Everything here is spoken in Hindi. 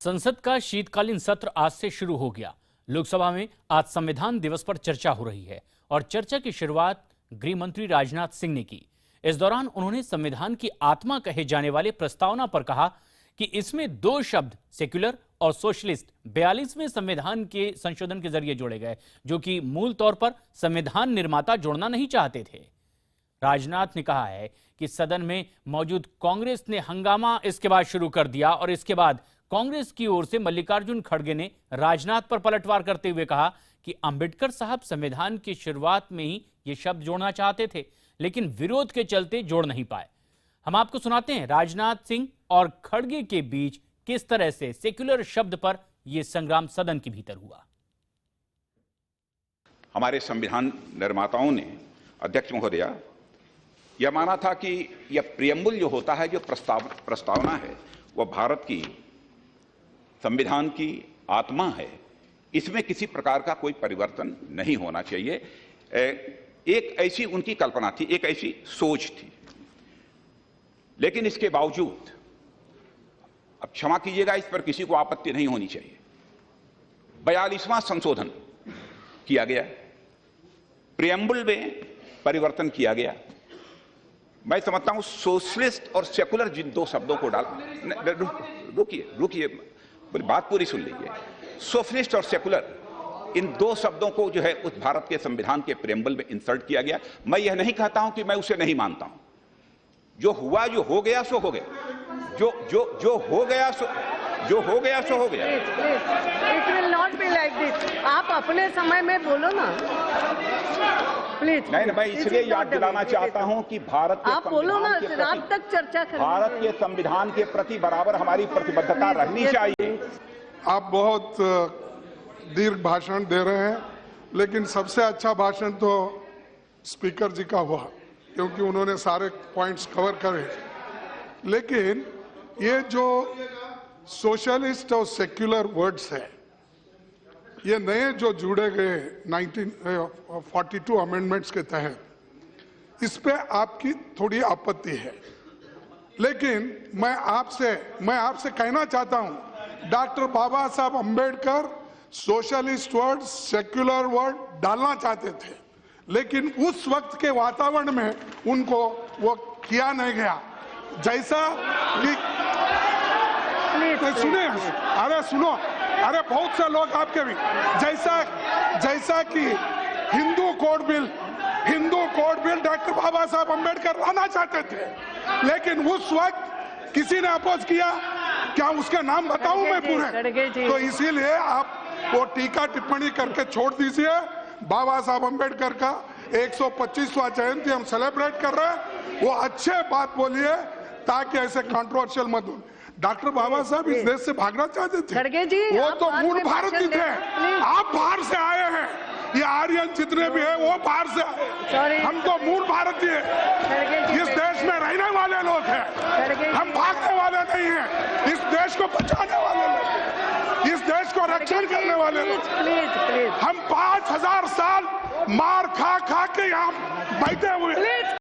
संसद का शीतकालीन सत्र आज से शुरू हो गया। लोकसभा में आज संविधान दिवस पर चर्चा हो रही है और चर्चा की शुरुआत गृह मंत्री राजनाथ सिंह ने की। इस दौरान उन्होंने संविधान की आत्मा कहे जाने वाले प्रस्तावना पर कहा कि इसमें दो शब्द सेक्युलर और सोशलिस्ट 42वें संविधान के संशोधन के जरिए जोड़े गए, जो कि मूल तौर पर संविधान निर्माता जोड़ना नहीं चाहते थे। राजनाथ ने कहा है कि सदन में मौजूद कांग्रेस ने हंगामा इसके बाद शुरू कर दिया और इसके बाद कांग्रेस की ओर से मल्लिकार्जुन खड़गे ने राजनाथ पर पलटवार करते हुए कहा कि अंबेडकर साहब संविधान की शुरुआत में ही ये शब्द जोड़ना चाहते थे, लेकिन विरोध के चलते जोड़ नहीं पाए। हम आपको सुनाते हैं राजनाथ सिंह और खड़गे के बीच किस तरह से सेक्युलर शब्द पर यह संग्राम सदन के भीतर हुआ। हमारे संविधान निर्माताओं ने, अध्यक्ष महोदया, यह माना था कि यह प्रियम्बल जो होता है, जो प्रस्तावना है, वह भारत की संविधान की आत्मा है। इसमें किसी प्रकार का कोई परिवर्तन नहीं होना चाहिए। एक ऐसी उनकी कल्पना थी, एक ऐसी सोच थी। लेकिन इसके बावजूद, अब क्षमा कीजिएगा, इस पर किसी को आपत्ति नहीं होनी चाहिए, 42वां संशोधन किया गया, प्रियम्बल में परिवर्तन किया गया। मैं समझता हूं सोशलिस्ट और सेकुलर जिन दो शब्दों को रुकिए, बात पूरी सुन लीजिए। सोशलिस्ट और सेकुलर, इन दो शब्दों को जो है उस भारत के संविधान के प्रियम्बल में इंसर्ट किया गया। मैं यह नहीं कहता हूं कि मैं उसे नहीं मानता हूं। जो हुआ, जो हो गया सो हो गया, जो हो गया सो हो गया। It will not be like this. आप अपने समय में बोलो ना प्लीज। नहीं, मैं इसलिए याद दिलाना चाहता हूं कि भारत के आप बोलो ना, रात तक चर्चा करें। भारत के संविधान के प्रति बराबर हमारी प्रतिबद्धता रहनी चाहिए। आप बहुत दीर्घ भाषण दे रहे हैं, लेकिन सबसे अच्छा भाषण तो स्पीकर जी का हुआ, क्योंकि उन्होंने सारे पॉइंट्स कवर करे। लेकिन ये जो सोशलिस्ट और सेक्युलर वर्ड्स है, ये नए जो जुड़े गए 1942 अमेंडमेंट्स के तहत, इस पे आपकी थोड़ी आपत्ति है। लेकिन मैं आपसे कहना चाहता हूं, डॉक्टर बाबा साहब Ambedkar socialist word, secular word डालना चाहते थे, लेकिन उस वक्त के वातावरण में उनको वो किया नहीं गया। जैसा कि सुने, अरे सुनो, अरे बहुत से लोग आपके भी, जैसा कि हिंदू कोड बिल डॉक्टर बाबा साहब अंबेडकर लाना चाहते थे, लेकिन उस वक्त किसी ने अपोज किया। क्या उसका नाम बताऊं मैं पूरे? तो इसीलिए आप वो टीका टिप्पणी करके छोड़ दीजिए। बाबा साहब अंबेडकर का 125वां जयंती हम सेलिब्रेट कर रहे हैं, वो अच्छे बात बोलिए ताकि ऐसे कंट्रोवर्शियल मत हो। डॉक्टर बाबा साहब इस देश से भागना चाहते थे, वो तो मूल भारतीय थे। आप बाहर से आए हैं, ये आर्यन जितने भी है वो बाहर से आए, हम तो मूल भारतीय इस देश में रहने वाले लोग हैं, हम भागने वाले नहीं हैं। इस देश को बचाने वाले लोग, इस देश को रक्षण करने वाले लोग। हम 5000 साल मार खा के यहाँ बैठे हुए।